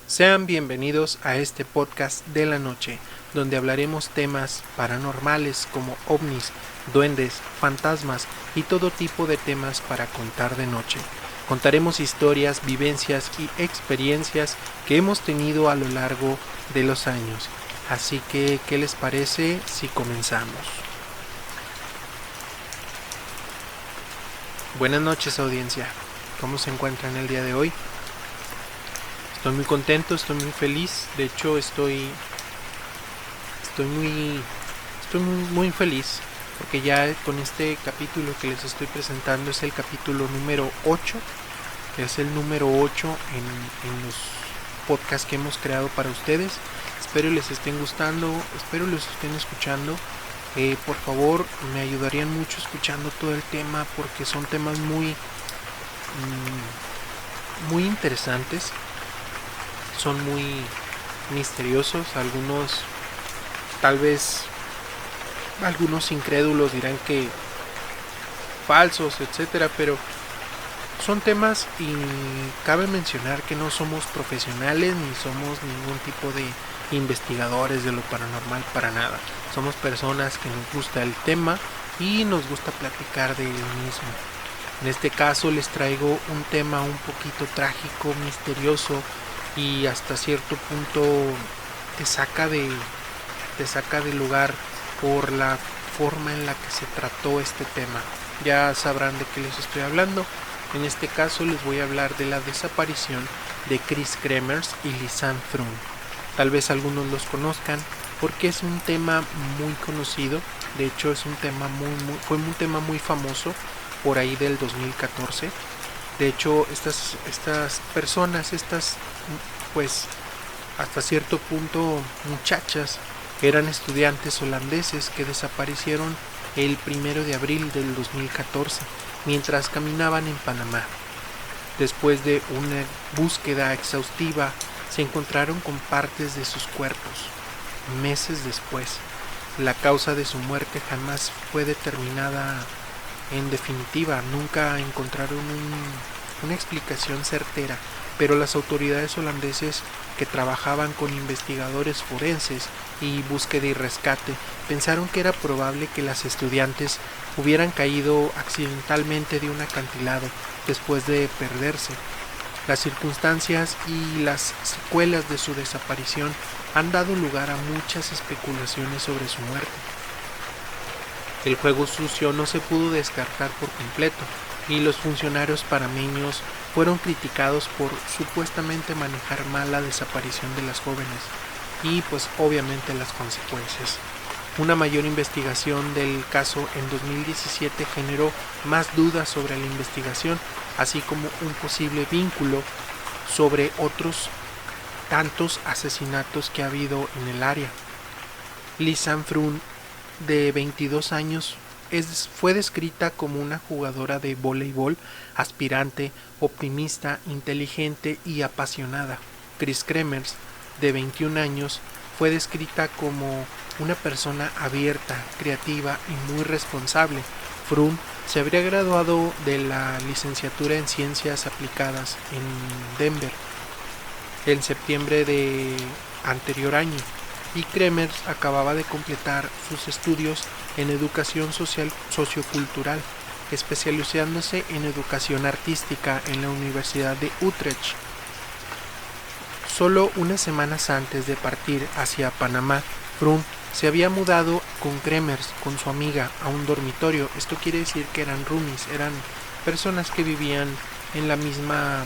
Sean bienvenidos a este podcast de la noche, donde hablaremos temas paranormales como ovnis, duendes, fantasmas y todo tipo de temas para contar de noche. Contaremos historias, vivencias y experiencias que hemos tenido a lo largo de los años. Así que, ¿qué les parece si comenzamos? Buenas noches, audiencia. ¿Cómo se encuentran el día de hoy? Estoy muy contento, estoy muy feliz. De hecho, estoy muy feliz porque ya con este capítulo que les estoy presentando es el capítulo número 8. Es el número 8 en los podcasts que hemos creado para ustedes. Espero les estén gustando, espero los estén escuchando. Por favor, me ayudarían mucho escuchando todo el tema porque son temas muy interesantes. Son muy misteriosos. Tal vez algunos incrédulos dirán que falsos, etcétera, pero son temas, y cabe mencionar que no somos profesionales ni somos ningún tipo de investigadores de lo paranormal, para nada. Somos personas que nos gusta el tema y nos gusta platicar de él mismo. En este caso les traigo un tema un poquito trágico, misterioso, y hasta cierto punto te saca de lugar por la forma en la que se trató este tema. Ya sabrán de qué les estoy hablando. En este caso les voy a hablar de la desaparición de Chris Kremers y Lisanne Froon. Tal vez algunos los conozcan porque es un tema muy conocido. De hecho, es un tema fue un tema muy famoso por ahí del 2014. De hecho, estas personas, pues hasta cierto punto muchachas, eran estudiantes holandeses que desaparecieron el 1 de abril del 2014 mientras caminaban en Panamá. Después de una búsqueda exhaustiva, se encontraron con partes de sus cuerpos. Meses después, la causa de su muerte jamás fue determinada en definitiva. Nunca encontraron una explicación certera, pero las autoridades holandeses que trabajaban con investigadores forenses y búsqueda y rescate pensaron que era probable que las estudiantes hubieran caído accidentalmente de un acantilado después de perderse. Las circunstancias y las secuelas de su desaparición han dado lugar a muchas especulaciones sobre su muerte. El juego sucio no se pudo descartar por completo, y los funcionarios panameños fueron criticados por supuestamente manejar mal la desaparición de las jóvenes y pues obviamente las consecuencias. Una mayor investigación del caso en 2017 generó más dudas sobre la investigación, así como un posible vínculo sobre otros tantos asesinatos que ha habido en el área. Lisanne Froon, de 22 años, fue descrita como una jugadora de voleibol aspirante, optimista, inteligente y apasionada. Chris Kremers, de 21 años, fue descrita como una persona abierta, creativa y muy responsable. Froon se habría graduado de la licenciatura en Ciencias Aplicadas en Denver en septiembre de anterior año, y Kremers acababa de completar sus estudios en educación sociocultural, especializándose en educación artística en la Universidad de Utrecht. Solo unas semanas antes de partir hacia Panamá, Froon se había mudado con Kremers, con su amiga, a un dormitorio. Esto quiere decir que eran roomies, eran personas que vivían en la misma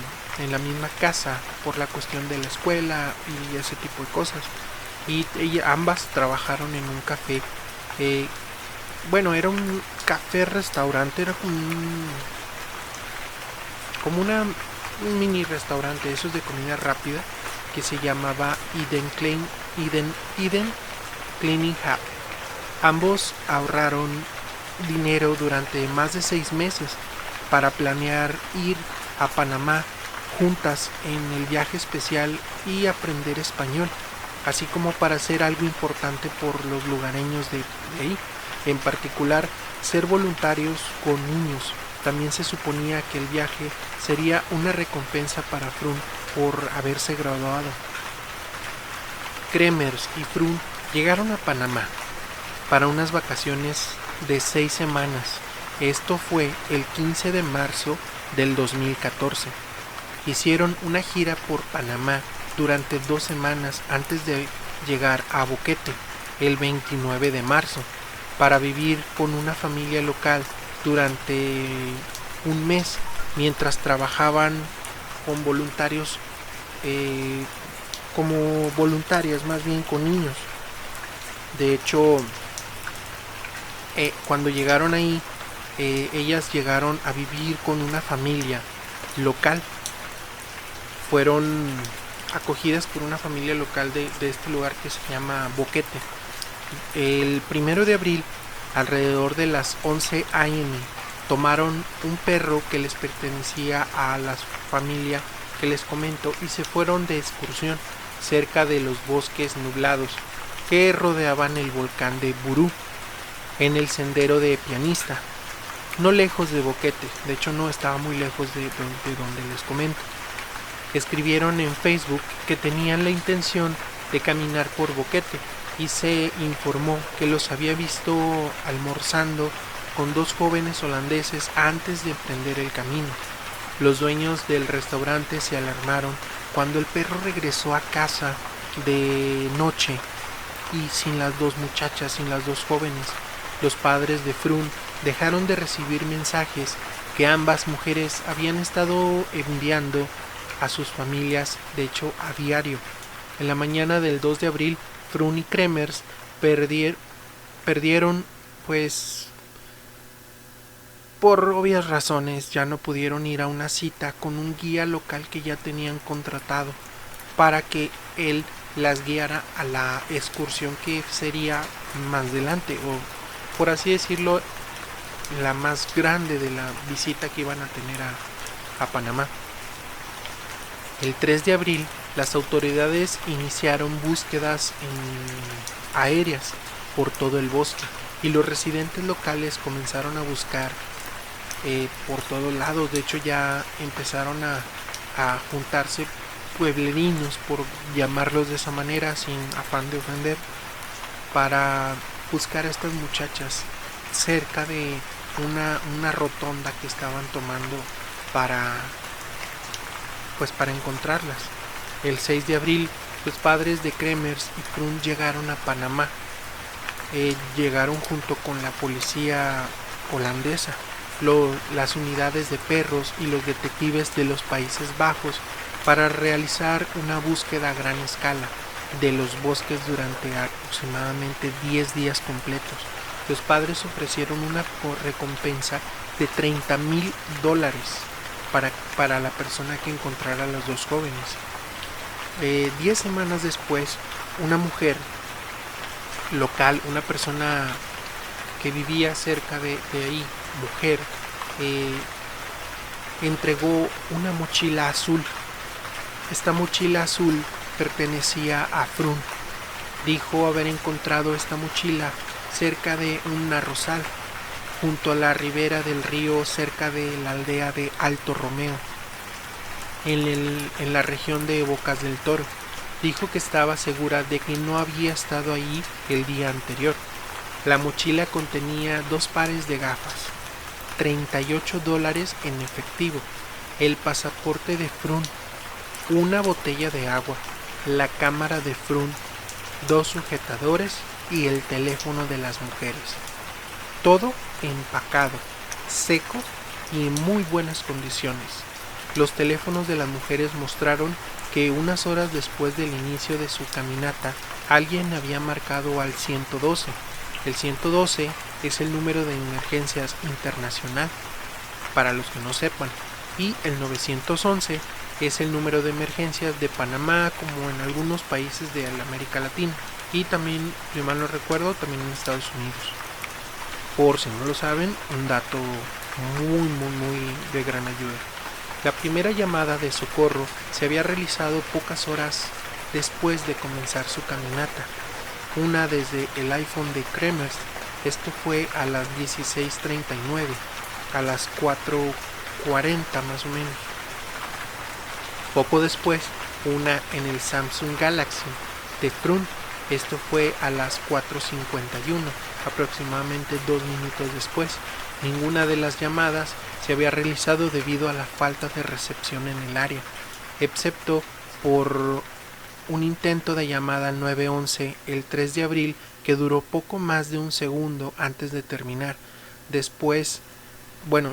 casa por la cuestión de la escuela y ese tipo de cosas. Y ambas trabajaron en un café. Era un café restaurante, era como un mini restaurante, esos de comida rápida, que se llamaba Eden Cleaning Hub. Ambos ahorraron dinero durante más de 6 meses para planear ir a Panamá juntas en el viaje especial y aprender español, así como para hacer algo importante por los lugareños de ahí, en particular ser voluntarios con niños. También se suponía que el viaje sería una recompensa para Froon por haberse graduado. Kremers y Frun llegaron a Panamá para unas vacaciones de 6 semanas. Esto fue el 15 de marzo del 2014. Hicieron una gira por Panamá durante 2 semanas antes de llegar a Boquete el 29 de marzo para vivir con una familia local durante un mes mientras trabajaban con voluntarios, como voluntarias más bien con niños. De hecho, cuando llegaron ahí, ellas llegaron a vivir con una familia local. Fueron acogidas por una familia local de este lugar que se llama Boquete. El 1 de abril, alrededor de las 11 a.m., tomaron un perro que les pertenecía a la familia que les comento y se fueron de excursión cerca de los bosques nublados que rodeaban el volcán de Burú, en el sendero de Pianista, no lejos de Boquete. De hecho, no estaba muy lejos de donde les comento. Escribieron en Facebook que tenían la intención de caminar por Boquete y se informó que los había visto almorzando con 2 jóvenes holandeses antes de emprender el camino. Los dueños del restaurante se alarmaron cuando el perro regresó a casa de noche y sin las 2 muchachas, sin las 2 jóvenes. Los padres de Frun dejaron de recibir mensajes que ambas mujeres habían estado enviando a sus familias, de hecho a diario. En la mañana del 2 de abril, Frun y Kremers perdieron, pues por obvias razones, ya no pudieron ir a una cita con un guía local que ya tenían contratado para que él las guiara a la excursión que sería más adelante, o por así decirlo, la más grande de la visita que iban a tener a Panamá. El 3 de abril, las autoridades iniciaron búsquedas aéreas por todo el bosque y los residentes locales comenzaron a buscar por todos lados. De hecho, ya empezaron a juntarse pueblerinos, por llamarlos de esa manera, sin afán de ofender, para buscar a estas muchachas cerca de una rotonda que estaban tomando para encontrarlas. El 6 de abril, los padres de Kremers y Frun llegaron a Panamá. Llegaron junto con la policía holandesa, las unidades de perros y los detectives de los Países Bajos para realizar una búsqueda a gran escala de los bosques durante aproximadamente 10 días completos. Los padres ofrecieron una recompensa de $30,000 para la persona que encontrara a las 2 jóvenes. 10 semanas después, una mujer local, una persona que vivía cerca de ahí, mujer, entregó una mochila azul. Esta mochila azul pertenecía a Frun. Dijo haber encontrado esta mochila cerca de un arrozal, junto a la ribera del río, cerca de la aldea de Alto Romeo, en la región de Bocas del Toro. Dijo que estaba segura de que no había estado ahí el día anterior. La mochila contenía 2 pares de gafas, $38 en efectivo, el pasaporte de Frun, una botella de agua, la cámara de Frun, 2 sujetadores y el teléfono de las mujeres. Todo empacado, seco y en muy buenas condiciones. Los teléfonos de las mujeres mostraron que unas horas después del inicio de su caminata, alguien había marcado al 112. El 112 es el número de emergencias internacional, para los que no sepan, y el 911 es el número de emergencias de Panamá, como en algunos países de la América Latina, y también, si mal no recuerdo, también en Estados Unidos. Por si no lo saben, un dato muy de gran ayuda. La primera llamada de socorro se había realizado pocas horas después de comenzar su caminata, una desde el iPhone de Kremers. Esto fue a las 16:39, a las 4:40 más o menos. Poco después, una en el Samsung Galaxy de Frun. Esto fue a las 4:51, aproximadamente 2 minutos después. Ninguna de las llamadas se había realizado debido a la falta de recepción en el área, excepto por un intento de llamada al 911 el 3 de abril que duró poco más de un segundo antes de terminar. Después,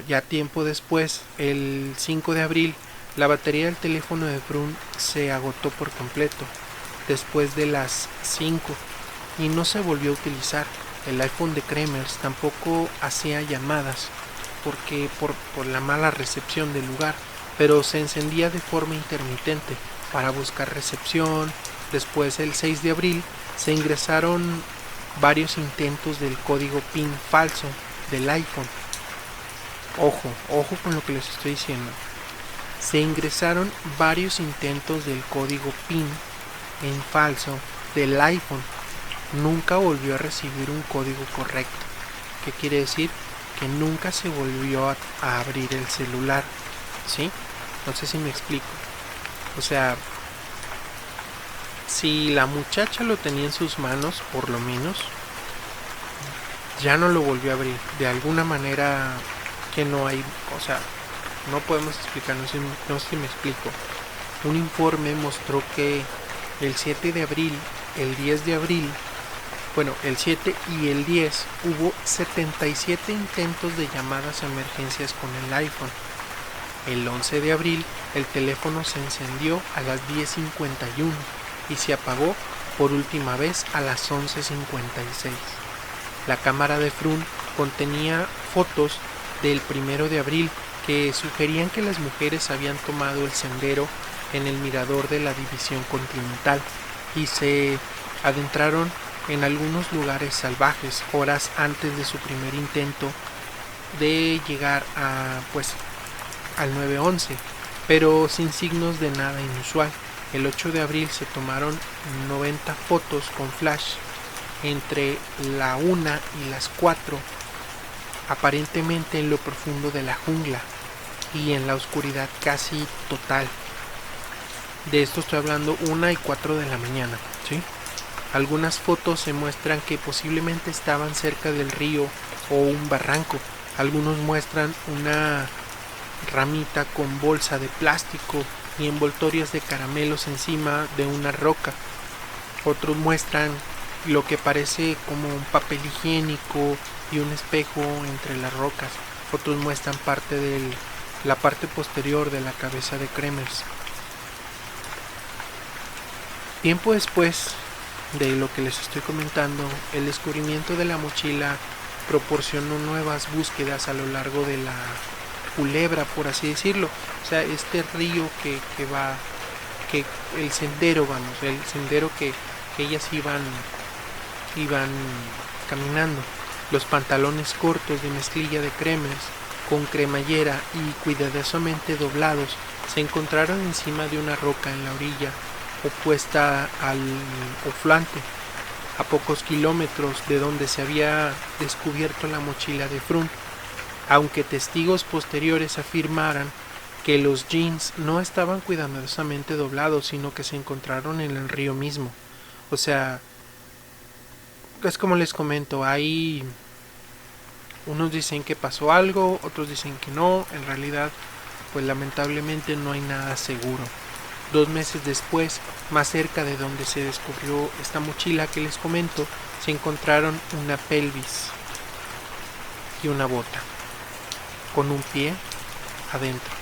ya tiempo después, el 5 de abril, la batería del teléfono de Frun se agotó por completo después de las 5 y no se volvió a utilizar. El iPhone de Kremers tampoco hacía llamadas porque por la mala recepción del lugar, pero se encendía de forma intermitente para buscar recepción. Después, el 6 de abril, se ingresaron varios intentos del código PIN falso del iPhone. Ojo con lo que les estoy diciendo. Se ingresaron varios intentos del código PIN en falso del iPhone. Nunca volvió a recibir un código correcto. ¿Qué quiere decir? Que nunca se volvió a abrir el celular. ¿Sí? No sé si me explico. O sea, si la muchacha lo tenía en sus manos, por lo menos, ya no lo volvió a abrir. De alguna manera que no hay, o sea, no podemos explicar, no sé si me explico. Un informe mostró que el 7 de abril, el 10 de abril, el 7 y el 10 hubo 77 intentos de llamadas a emergencias con el iPhone. El 11 de abril el teléfono se encendió a las 10:51 y se apagó por última vez a las 11:56. La cámara de Frun contenía fotos del 1 de abril que sugerían que las mujeres habían tomado el sendero en el mirador de la División Continental y se adentraron en algunos lugares salvajes horas antes de su primer intento de llegar al 911, pero sin signos de nada inusual. El 8 de abril se tomaron 90 fotos con flash entre la 1 y las 4, aparentemente en lo profundo de la jungla y en la oscuridad casi total. De esto estoy hablando 1 y 4 de la mañana, ¿sí? Algunas fotos se muestran que posiblemente estaban cerca del río o un barranco. Algunos muestran una ramita con bolsa de plástico y envoltorias de caramelos encima de una roca. Otros muestran lo que parece como un papel higiénico y un espejo entre las rocas. Otros muestran la parte posterior de la cabeza de Kremers. Tiempo después de lo que les estoy comentando, el descubrimiento de la mochila proporcionó nuevas búsquedas a lo largo de la culebra, por así decirlo. O sea, este río que el sendero que ellas iban caminando. Los pantalones cortos de mezclilla de Kremers con cremallera y cuidadosamente doblados se encontraron encima de una roca en la orilla opuesta al Oflante, a pocos kilómetros de donde se había descubierto la mochila de Frun, aunque testigos posteriores afirmaran que los jeans no estaban cuidadosamente doblados, sino que se encontraron en el río mismo. O sea, es como les comento, hay unos dicen que pasó algo, otros dicen que no. En realidad, pues lamentablemente no hay nada seguro. 2 meses después, más cerca de donde se descubrió esta mochila que les comento, se encontraron una pelvis y una bota con un pie adentro.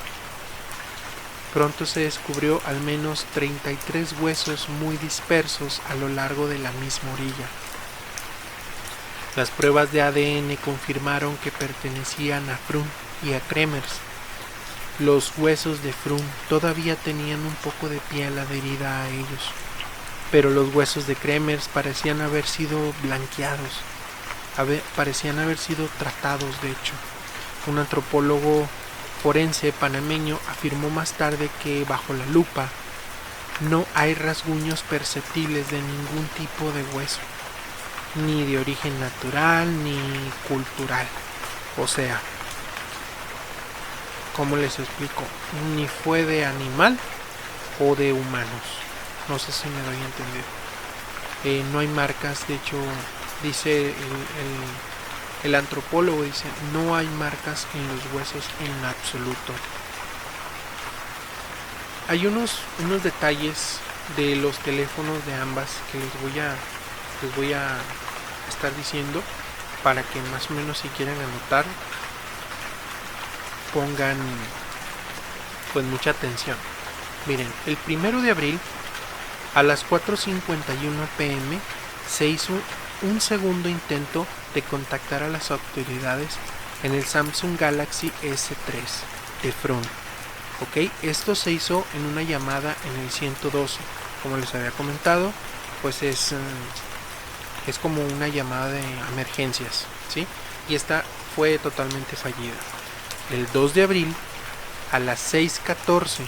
Pronto se descubrió al menos 33 huesos muy dispersos a lo largo de la misma orilla. Las pruebas de ADN confirmaron que pertenecían a Frun y a Kremers. Los huesos de Frun todavía tenían un poco de piel adherida a ellos, pero los huesos de Kremers parecían haber sido blanqueados, parecían haber sido tratados de hecho. Un antropólogo forense panameño afirmó más tarde que bajo la lupa no hay rasguños perceptibles de ningún tipo de hueso, ni de origen natural ni cultural. O sea, ¿cómo les explico? Ni fue de animal o de humanos. No sé si me doy a entender. No hay marcas, de hecho, dice el antropólogo, dice, no hay marcas en los huesos en absoluto. Hay unos detalles de los teléfonos de ambas que les voy a estar diciendo para que más o menos, si quieren anotar, pongan pues mucha atención. Miren, el 1 de abril a las 4:51 pm se hizo un segundo intento de contactar a las autoridades en el Samsung Galaxy S3 de Frun. Ok, esto se hizo en una llamada en el 112. Como les había comentado, pues es como una llamada de emergencias, ¿sí? Y esta fue totalmente fallida. El 2 de abril a las 6:14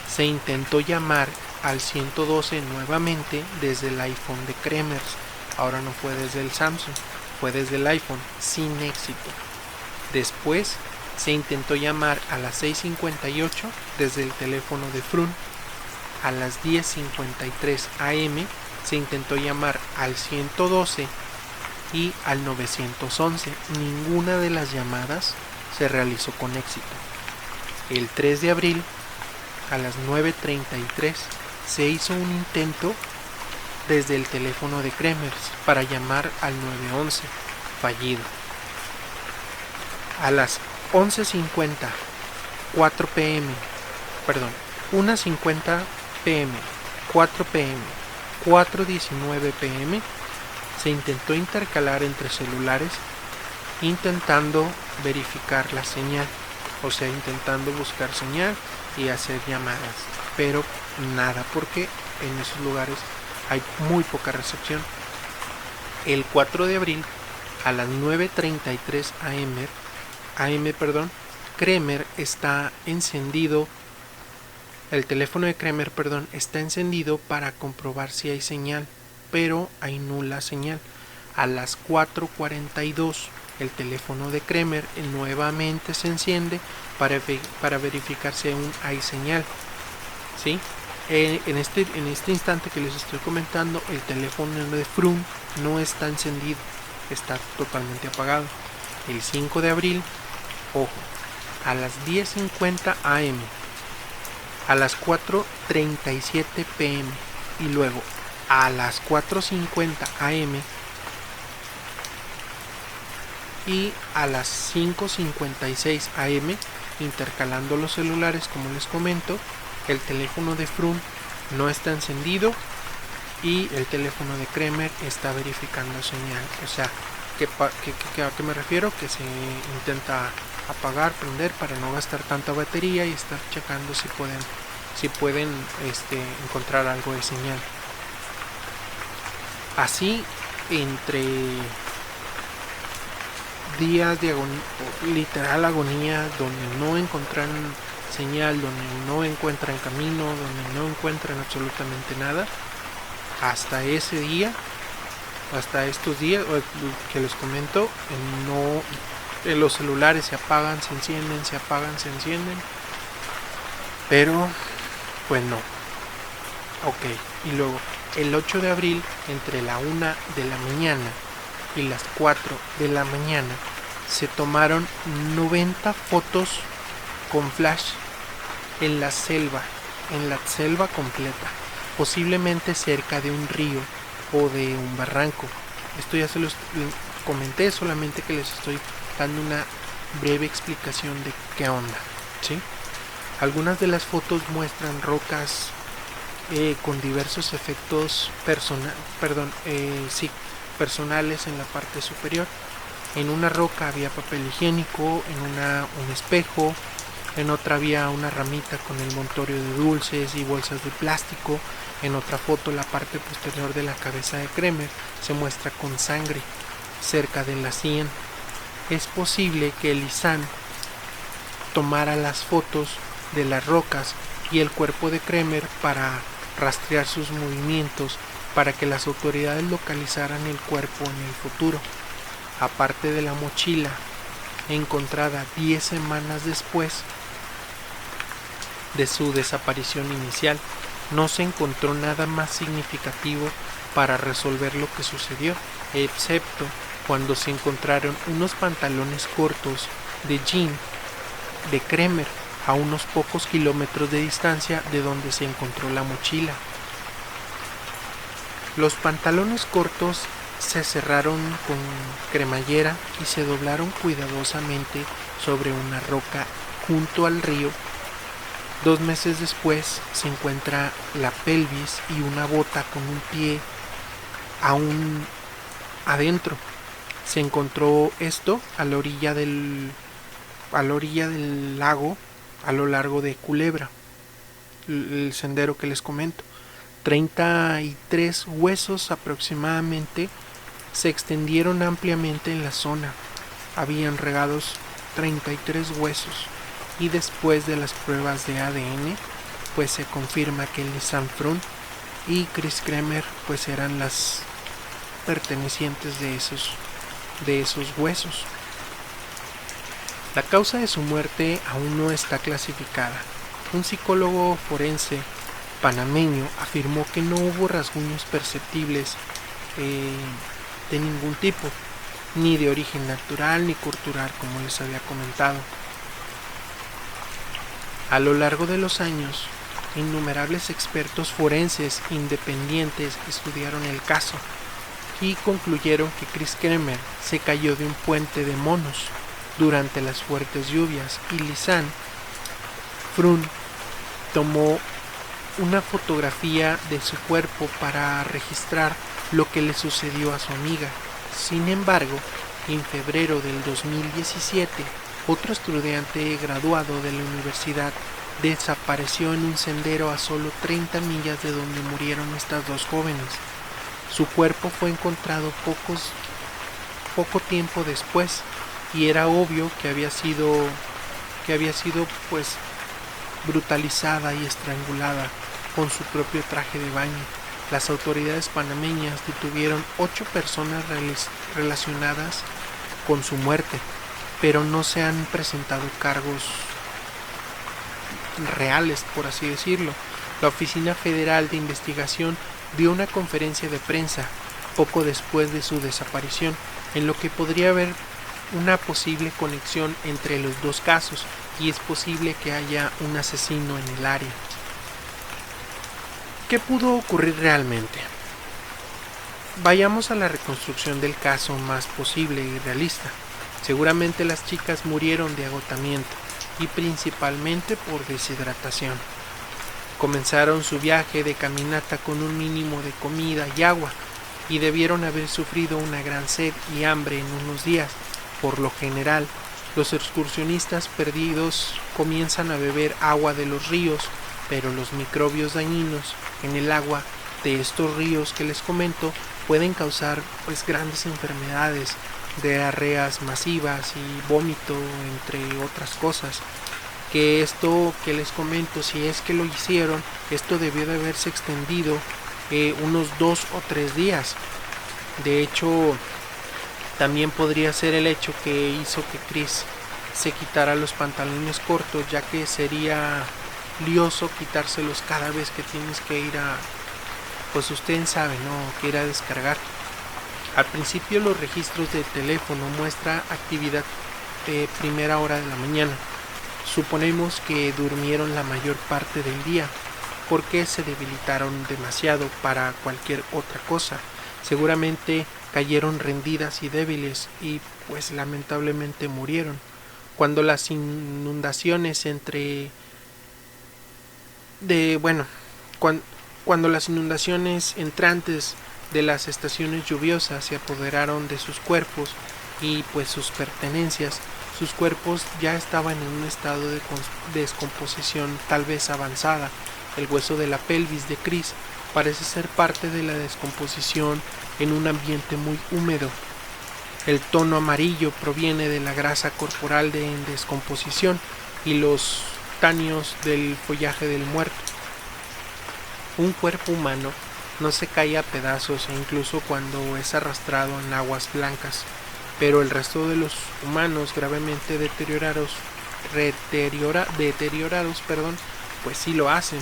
se intentó llamar al 112 nuevamente desde el iPhone de Kremers. Ahora no fue desde el Samsung, fue desde el iPhone, sin éxito. Después se intentó llamar a las 6:58 desde el teléfono de Frun. A las 10:53 am se intentó llamar al 112 y al 911. Ninguna de las llamadas se realizó con éxito. El 3 de abril a las 9:33 se hizo un intento desde el teléfono de Kremers para llamar al 911, fallido. A las 11:50 4 pm, perdón, 1:50 pm, 4 pm, 4:19 pm se intentó intercalar entre celulares intentando verificar la señal, o sea, intentando buscar señal y hacer llamadas, pero nada, porque en esos lugares hay muy poca recepción. El 4 de abril a las 9:33 am, Kremer está encendido. El teléfono de Kremer, está encendido para comprobar si hay señal, pero hay nula señal. A las 4:42 el teléfono de Kremer nuevamente se enciende para verificar si aún hay señal, ¿sí? En este instante que les estoy comentando, el teléfono de Frun no está encendido, está totalmente apagado. El 5 de abril, ojo, a las 10:50 am, a las 4:37 pm y luego a las 4:50 am y a las 5:56 am, intercalando los celulares, como les comento, el teléfono de Frun no está encendido y el teléfono de Kremer está verificando señal. O sea, ¿a qué me refiero? Que se intenta apagar, prender para no gastar tanta batería y estar checando si pueden encontrar algo de señal. Así, entre días de literal agonía, donde no encuentran señal, donde no encuentran camino, donde no encuentran absolutamente nada, hasta ese día, hasta estos días que les comento, los celulares se apagan, se encienden, se apagan, se encienden, pero pues no. Ok, y luego el 8 de abril, entre la 1 de la mañana y las 4 de la mañana, se tomaron 90 fotos con flash en la selva completa, posiblemente cerca de un río o de un barranco. Esto ya se los comenté, solamente que les estoy dando una breve explicación de qué onda, ¿sí? Algunas de las fotos muestran rocas con diversos efectos personales en la parte superior. En una roca había papel higiénico, en un espejo, en otra había una ramita con el montorio de dulces y bolsas de plástico. En otra foto, la parte posterior de la cabeza de Kremer se muestra con sangre cerca de la sien. Es posible que Lisan tomara las fotos de las rocas y el cuerpo de Kremer para rastrear sus movimientos, para que las autoridades localizaran el cuerpo en el futuro. Aparte de la mochila encontrada 10 semanas después, de su desaparición inicial. No se encontró nada más significativo para resolver lo que sucedió, excepto cuando se encontraron unos pantalones cortos de jean de Kremer a unos pocos kilómetros de distancia de donde se encontró la mochila. Los pantalones cortos se cerraron con cremallera y se doblaron cuidadosamente sobre una roca junto al río. 2 meses después se encuentra la pelvis y una bota con un pie aún adentro. Se encontró esto a la orilla del lago, a lo largo de Culebra, el sendero que les comento. 33 huesos aproximadamente se extendieron ampliamente en la zona. Habían regados 33 huesos y después de las pruebas de ADN pues se confirma que Lisanne Pfrunn y Chris Kremer pues eran las pertenecientes de esos huesos. La causa de su muerte aún no está clasificada. Un psicólogo forense panameño afirmó que no hubo rasguños perceptibles de ningún tipo, ni de origen natural ni cultural, como les había comentado. A lo largo de los años, innumerables expertos forenses independientes estudiaron el caso y concluyeron que Chris Kremer se cayó de un puente de monos durante las fuertes lluvias y Lisanne Pfrunn tomó una fotografía de su cuerpo para registrar lo que le sucedió a su amiga. Sin embargo, en febrero del 2017, otro estudiante graduado de la universidad desapareció en un sendero a solo 30 millas de donde murieron estas dos jóvenes. Su cuerpo fue encontrado poco tiempo después y era obvio que había sido pues brutalizada y estrangulada con su propio traje de baño. Las autoridades panameñas detuvieron 8 personas relacionadas con su muerte, pero no se han presentado cargos reales, por así decirlo. La Oficina Federal de Investigación dio una conferencia de prensa poco después de su desaparición, en lo que podría haber una posible conexión entre los dos casos y es posible que haya un asesino en el área. ¿Qué pudo ocurrir realmente? Vayamos a la reconstrucción del caso más posible y realista. Seguramente las chicas murieron de agotamiento y principalmente por deshidratación. Comenzaron su viaje de caminata con un mínimo de comida y agua y debieron haber sufrido una gran sed y hambre en unos días. Por lo general, los excursionistas perdidos comienzan a beber agua de los ríos, pero los microbios dañinos en el agua de estos ríos que les comento pueden causar pues grandes enfermedades, diarreas masivas y vómito, entre otras cosas. Que esto que les comento, si es que lo hicieron, esto debió de haberse extendido unos 2 o 3 días. De hecho, también podría ser el hecho que hizo que Chris se quitara los pantalones cortos, ya que sería lioso quitárselos cada vez que tienes que ir a, pues ustedes saben, ¿no?, que ir a descargar. Al principio los registros de teléfono muestra actividad de primera hora de la mañana. Suponemos que durmieron la mayor parte del día porque se debilitaron demasiado para cualquier otra cosa. Seguramente cayeron rendidas y débiles y pues lamentablemente murieron. Cuando las inundaciones cuando las inundaciones entrantes de las estaciones lluviosas se apoderaron de sus cuerpos y pues sus pertenencias, sus cuerpos ya estaban en un estado de descomposición tal vez avanzada. El hueso de la pelvis de Chris parece ser parte de la descomposición en un ambiente muy húmedo. El tono amarillo proviene de la grasa corporal en descomposición y los tanios del follaje del muerto. Un cuerpo humano no se cae a pedazos incluso cuando es arrastrado en aguas blancas, pero el resto de los humanos gravemente deteriorados pues sí lo hacen.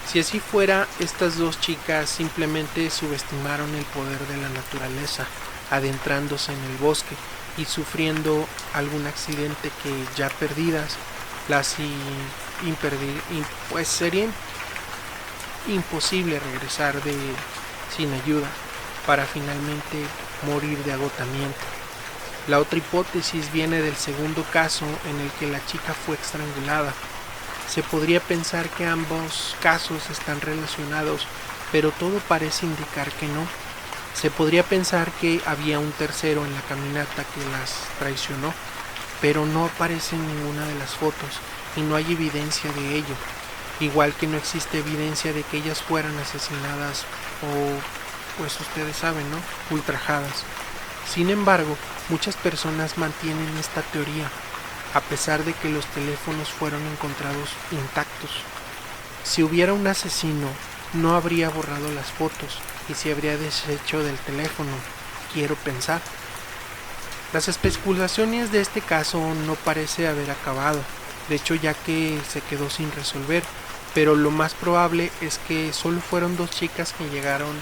Si así fuera, estas dos chicas simplemente subestimaron el poder de la naturaleza, adentrándose en el bosque y sufriendo algún accidente que ya perdidas pues sería imposible regresar sin ayuda para finalmente morir de agotamiento. La otra hipótesis viene del segundo caso en el que la chica fue estrangulada. Se podría pensar que ambos casos están relacionados, pero todo parece indicar que no. Se podría pensar que había un tercero en la caminata que las traicionó, pero no aparece en ninguna de las fotos y no hay evidencia de ello, igual que no existe evidencia de que ellas fueran asesinadas o, pues ustedes saben, ¿no?, ultrajadas. Sin embargo, muchas personas mantienen esta teoría, a pesar de que los teléfonos fueron encontrados intactos. Si hubiera un asesino, no habría borrado las fotos y se habría deshecho del teléfono, quiero pensar. Las especulaciones de este caso no parece haber acabado, de hecho ya que se quedó sin resolver, pero lo más probable es que solo fueron dos chicas que llegaron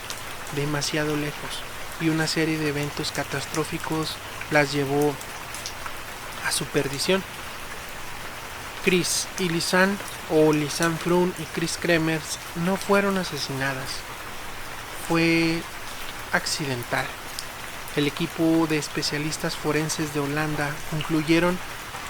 demasiado lejos y una serie de eventos catastróficos las llevó a su perdición. Chris y Lisanne, o Lisanne Froon y Chris Kremers, no fueron asesinadas, fue accidental. El equipo de especialistas forenses de Holanda concluyeron,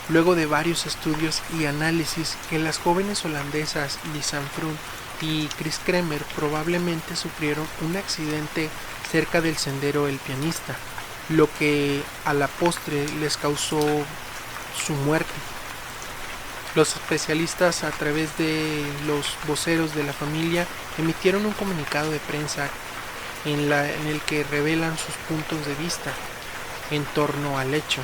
luego de varios estudios y análisis, que las jóvenes holandesas Lisanne Froon y Chris Kremer probablemente sufrieron un accidente cerca del sendero El Pianista, lo que a la postre les causó su muerte. Los especialistas, a través de los voceros de la familia, emitieron un comunicado de prensa en el que revelan sus puntos de vista en torno al hecho.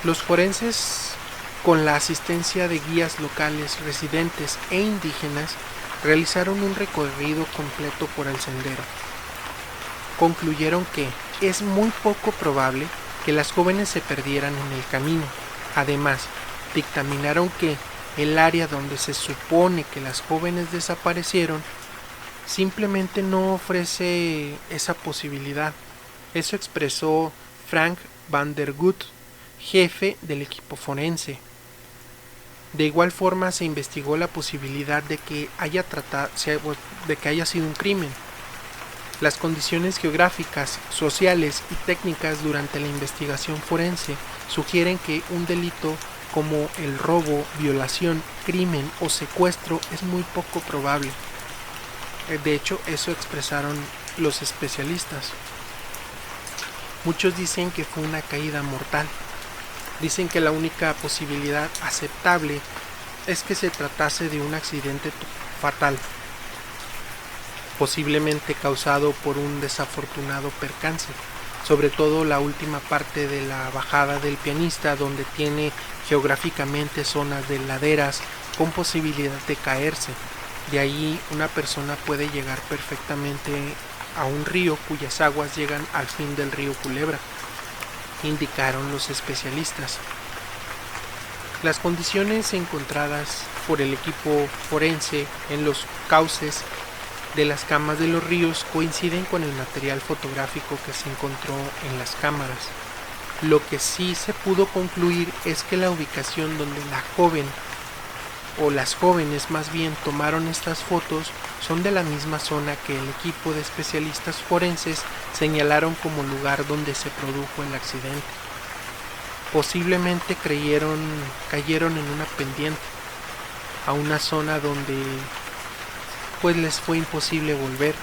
Los forenses, con la asistencia de guías locales, residentes e indígenas, realizaron un recorrido completo por el sendero. Concluyeron que es muy poco probable que las jóvenes se perdieran en el camino. Además, dictaminaron que el área donde se supone que las jóvenes desaparecieron simplemente no ofrece esa posibilidad. Eso expresó Frank van der Gut, jefe del equipo forense. De igual forma se investigó la posibilidad de que haya sido un crimen. Las condiciones geográficas, sociales y técnicas durante la investigación forense sugieren que un delito como el robo, violación, crimen o secuestro es muy poco probable. De hecho, eso expresaron los especialistas. Muchos dicen que fue una caída mortal. Dicen que la única posibilidad aceptable es que se tratase de un accidente fatal, posiblemente causado por un desafortunado percance, sobre todo la última parte de la bajada del Pianista, donde tiene geográficamente zonas de laderas con posibilidad de caerse. De ahí una persona puede llegar perfectamente a un río cuyas aguas llegan al fin del río Culebra, indicaron los especialistas. Las condiciones encontradas por el equipo forense en los cauces de las camas de los ríos coinciden con el material fotográfico que se encontró en las cámaras. Lo que sí se pudo concluir es que la ubicación donde la joven, o las jóvenes más bien, tomaron estas fotos son de la misma zona que el equipo de especialistas forenses señalaron como lugar donde se produjo el accidente. Posiblemente cayeron en una pendiente, a una zona donde pues les fue imposible volver,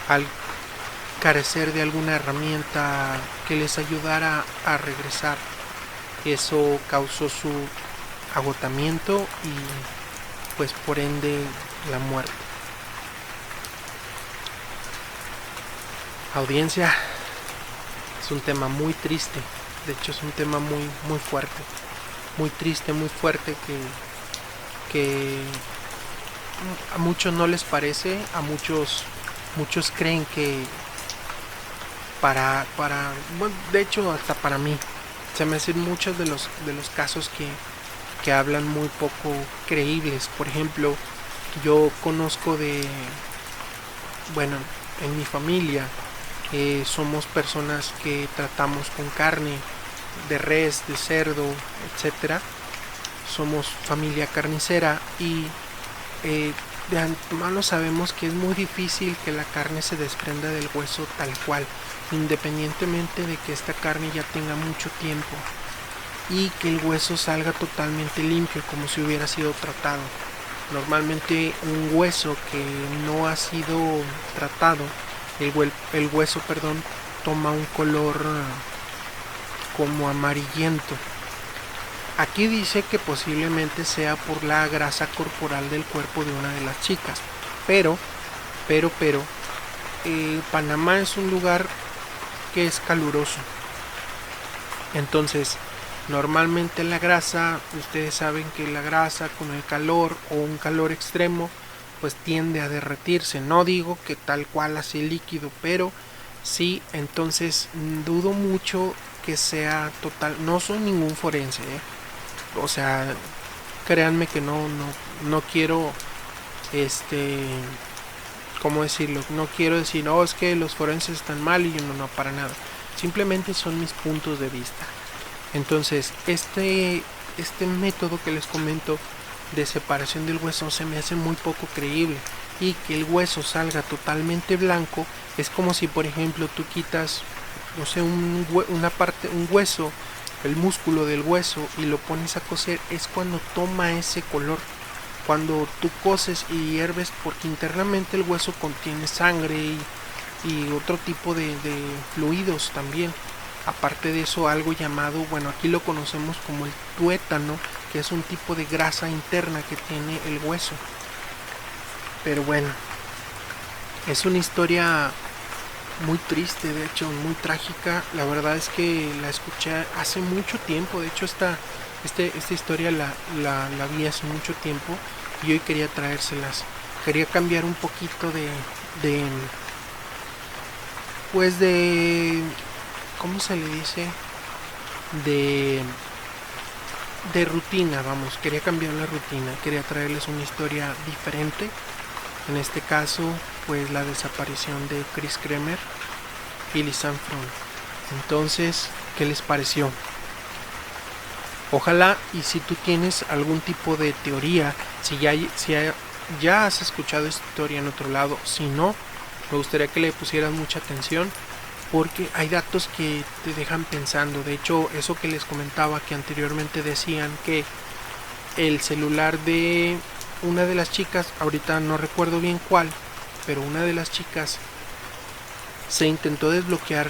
al carecer de alguna herramienta que les ayudara a regresar. Eso causó su agotamiento y pues por ende la muerte. Audiencia, es un tema muy triste, de hecho es un tema muy fuerte, muy triste, muy fuerte, que a muchos no les parece, a muchos creen que bueno, de hecho hasta para mí se me hacen muchos de los casos que hablan muy poco creíbles. Por ejemplo, yo conozco bueno, en mi familia somos personas que tratamos con carne de res, de cerdo, etcétera. Somos familia carnicera y de antemano sabemos que es muy difícil que la carne se desprenda del hueso tal cual, independientemente de que esta carne ya tenga mucho tiempo y que el hueso salga totalmente limpio, como si hubiera sido tratado. Normalmente un hueso que no ha sido tratado, el hueso, toma un color como amarillento. Aquí dice que posiblemente sea por la grasa corporal del cuerpo de una de las chicas, pero, Panamá es un lugar que es caluroso. Entonces, normalmente la grasa, ustedes saben que la grasa con el calor o un calor extremo, pues tiende a derretirse. No digo que tal cual así líquido, pero sí, entonces dudo mucho que sea total. No soy ningún forense, o sea, créanme que no quiero, ¿cómo decirlo? No quiero decir, no, es que los forenses están mal y yo no, para nada. Simplemente son mis puntos de vista. Entonces, este método que les comento de separación del hueso se me hace muy poco creíble. Y que el hueso salga totalmente blanco es como si, por ejemplo, tú quitas, no sé, un hueso, el músculo del hueso, y lo pones a cocer. Es cuando toma ese color. Cuando tú coces y hierves, porque internamente el hueso contiene sangre y otro tipo de fluidos también. Aparte de eso, algo llamado, bueno, aquí lo conocemos como el tuétano, que es un tipo de grasa interna que tiene el hueso. Pero bueno, es una historia muy triste, de hecho, muy trágica. La verdad es que la escuché hace mucho tiempo. De hecho, esta historia la vi hace mucho tiempo y hoy quería traérselas. Quería cambiar un poquito pues de, ¿cómo se le dice? De rutina, vamos. Quería cambiar la rutina. Quería traerles una historia diferente. En este caso, pues la desaparición de Chris Kremer y Lisanne Fromm. Entonces, ¿qué les pareció? Ojalá, y si tú tienes algún tipo de teoría, si ya has escuchado esta historia en otro lado, si no, me gustaría que le pusieras mucha atención, porque hay datos que te dejan pensando. De hecho, eso que les comentaba, que anteriormente decían que el celular de una de las chicas, ahorita no recuerdo bien cuál, pero una de las chicas se intentó desbloquear,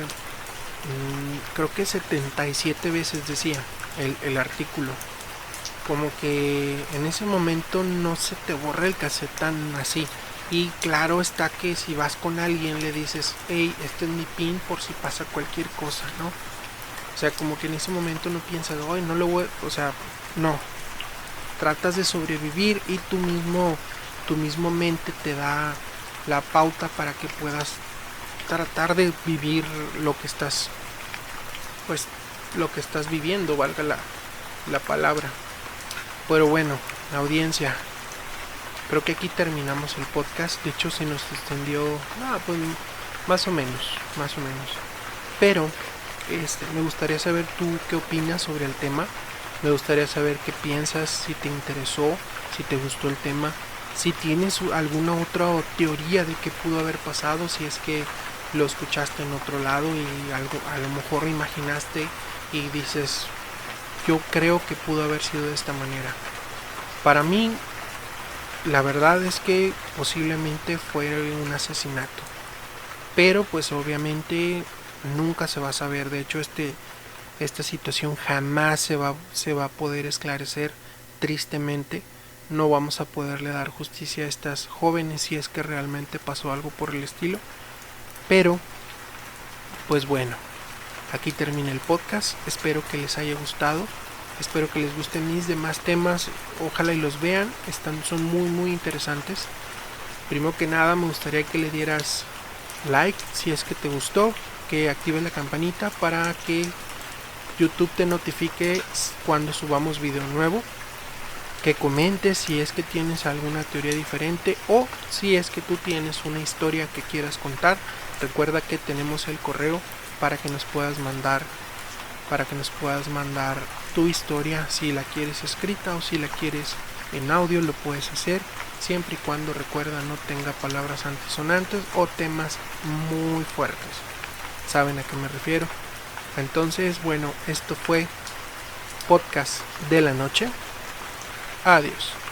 creo que 77 veces decía el artículo. Como que en ese momento no se te borra el cassette tan así. Y claro está que si vas con alguien le dices, hey, este es mi pin por si pasa cualquier cosa, ¿no? O sea, como que en ese momento no piensas, ay, no lo voy, o sea, no. Tratas de sobrevivir y tu mismo mente te da la pauta para que puedas tratar de vivir lo que estás, pues, lo que estás viviendo, valga la palabra. Pero bueno, audiencia, creo que aquí terminamos el podcast. De hecho, se nos extendió, pues más o menos. Pero me gustaría saber tú qué opinas sobre el tema. Me gustaría saber qué piensas, si te interesó, si te gustó el tema, si tienes alguna otra teoría de qué pudo haber pasado, si es que lo escuchaste en otro lado y algo a lo mejor imaginaste y dices, yo creo que pudo haber sido de esta manera. Para mí, la verdad es que posiblemente fue un asesinato, pero pues obviamente nunca se va a saber. De hecho, esta situación jamás se va a poder esclarecer. Tristemente, no vamos a poderle dar justicia a estas jóvenes si es que realmente pasó algo por el estilo. Pero, pues bueno, aquí termina el podcast. Espero que les haya gustado. Espero que les gusten mis demás temas. Ojalá y los vean. Son muy interesantes. Primero que nada, me gustaría que le dieras like si es que te gustó, que actives la campanita para que YouTube te notifique cuando subamos video nuevo. que comentes si es que tienes alguna teoría diferente o si es que tú tienes una historia que quieras contar. Recuerda que tenemos el correo para que nos puedas mandar tu historia. Si la quieres escrita o si la quieres en audio, lo puedes hacer, siempre y cuando, recuerda, no tenga palabras antisonantes o temas muy fuertes. ¿Saben a qué me refiero? Entonces, bueno, esto fue Podcast de la Noche. Adiós.